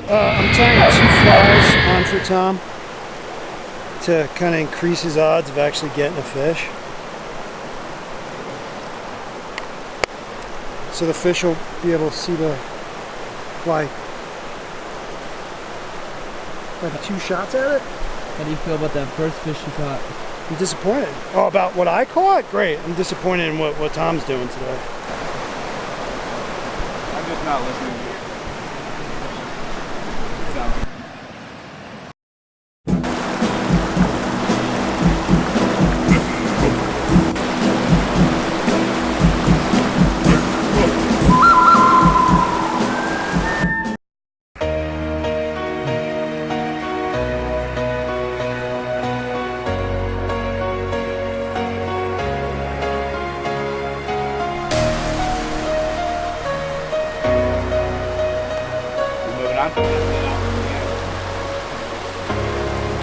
I'm tying 2 flies on for Tom to kind of increase his odds of actually getting a fish. So the fish will be able to see the fly. Like 2 shots at it? How do you feel about that first fish you caught? I'm disappointed. Oh, about what I caught? Great. I'm disappointed in what Tom's doing today. I'm just not listening to you. Sounds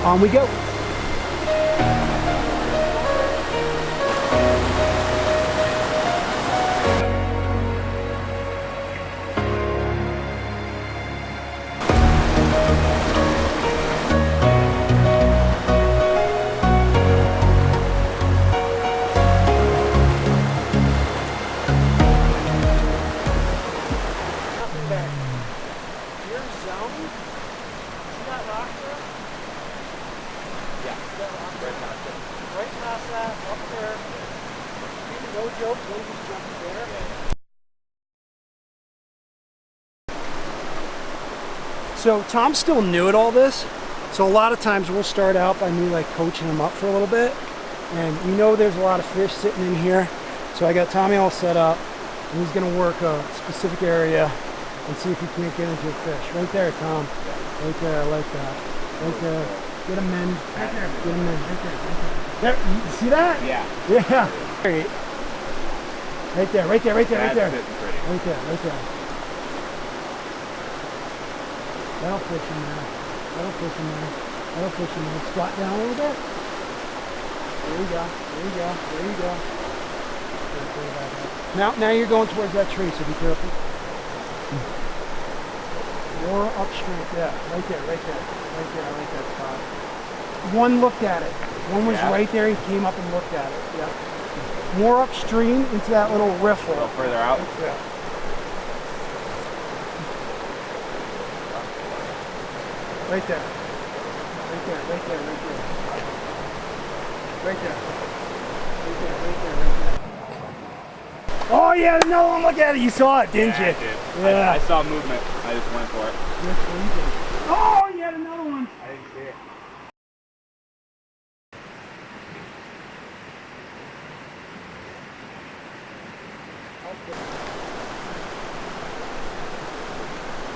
On we go. Nothing back. Your zone? See that rock there? yeah. Right past that, up there. No joke, don't just jump there. So Tom's still new at all this. So a lot of times we'll start out by me like coaching him up for a little bit. And we know there's a lot of fish sitting in here. So I got Tommy all set up. And he's gonna work a specific area and see if he can't get into a fish. Right there, Tom. Right there, I like that. Right there. Get him in. Right there. Get him in. Right there. Right there. There. You see that? Yeah. Yeah. Right there. Right there. Right there. Right there. That's pretty. Right there. Right there. That'll fish in there. That'll fish in there. That'll fish in there. Squat down a little bit. There you go. There you go. There you go. Now you're going towards that tree, so be careful. More upstream. Yeah, right there, right there. Right there, I like that spot. One looked at it. One was right there, he came up and looked at it. Yeah. More upstream into that little riffle. A little further out? Yeah. Right there. Right there, right there, right there. Right there. Right there, right there, right there. Oh yeah, no one look at it. You saw it, didn't you? I did. Yeah. I saw movement. I just went for it. Oh, you had another one. I didn't see it.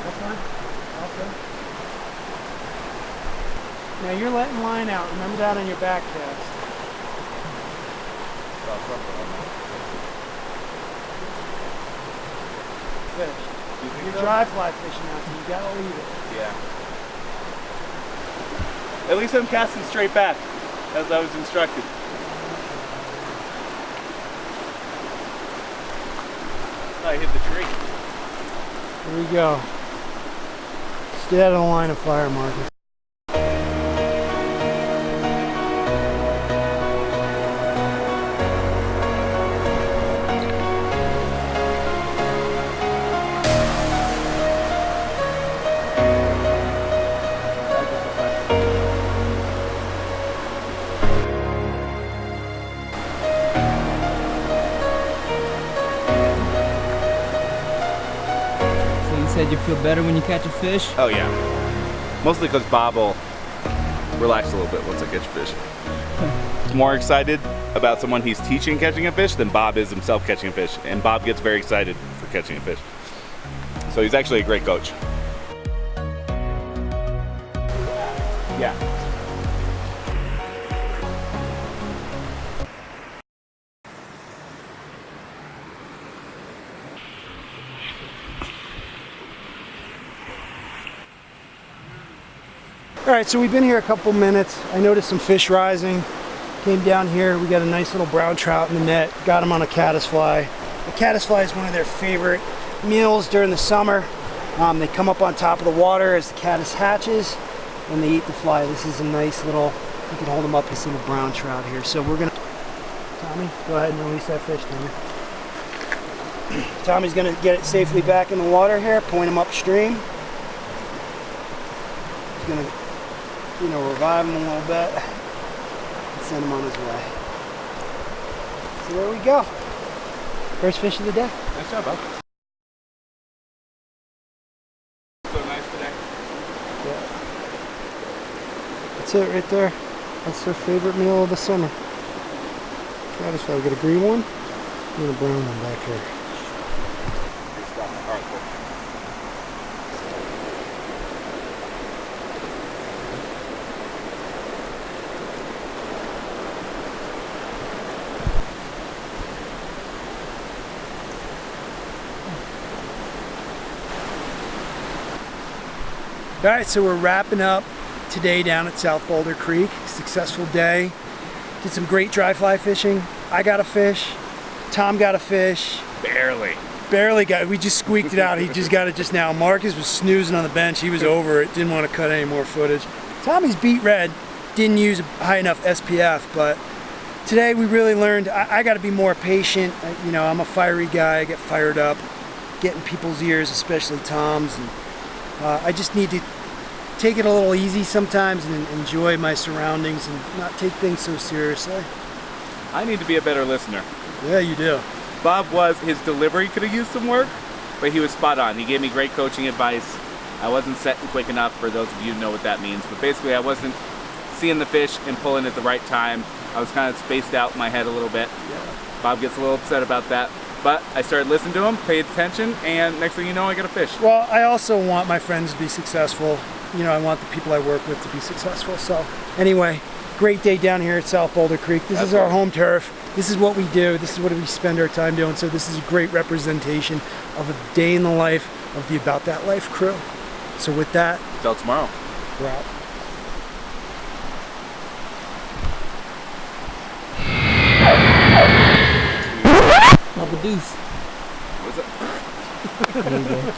That's fine. Okay. Now you're letting line out. Remember that on your back cast. Fish. You're dry fly fishing now, so you gotta leave it. Yeah. At least I'm casting straight back, as I was instructed. I hit the tree. Here we go. Stay out of the line of fire, Marcus. Said you feel better when you catch a fish? Oh yeah. Mostly because Bob will relax a little bit once I catch a fish. He's more excited about someone he's teaching catching a fish than Bob is himself catching a fish. And Bob gets very excited for catching a fish. So he's actually a great coach. Yeah. All right, so we've been here a couple minutes. I noticed some fish rising. Came down here, we got a nice little brown trout in the net. Got him on a caddisfly. The caddisfly is one of their favorite meals during the summer. They come up on top of the water as the caddis hatches, and they eat the fly. This is a nice little, you can hold them up, this little brown trout here. So we're gonna, Tommy, go ahead and release that fish, Tommy. Tommy's gonna get it safely back in the water here, point him upstream. He's gonna, revive him a little bit and send him on his way. So there we go. First fish of the day. Nice job, Bob. So nice today. Yeah. That's it right there. That's their favorite meal of the summer. Caddis fly. We got a green one and a brown one back here. All right, cool. All right, so we're wrapping up today down at South Boulder Creek. Successful day. Did some great dry fly fishing. I got a fish. Tom got a fish. Barely got it. We just squeaked it out. He just got it just now. Marcus was snoozing on the bench. He was over it. Didn't want to cut any more footage. Tommy's beat red. Didn't use a high enough SPF, but today we really learned I got to be more patient. I'm a fiery guy. I get fired up, get in people's ears, especially Tom's. And I just need to take it a little easy sometimes and enjoy my surroundings and not take things so seriously. I need to be a better listener. Yeah, you do. Bob his delivery could have used some work, but he was spot on. He gave me great coaching advice. I wasn't setting quick enough, for those of you who know what that means. But basically, I wasn't seeing the fish and pulling at the right time. I was kind of spaced out in my head a little bit. Yeah. Bob gets a little upset about that. But I started listening to him, paid attention, and next thing you know, I got a fish. Well, I also want my friends to be successful. I want the people I work with to be successful. So anyway, great day down here at South Boulder Creek. This is our home turf. This is what we do. This is what we spend our time doing. So this is a great representation of a day in the life of the About That Life crew. So with that, Till tomorrow. we're out. Papa Deuce. What's up? There you go.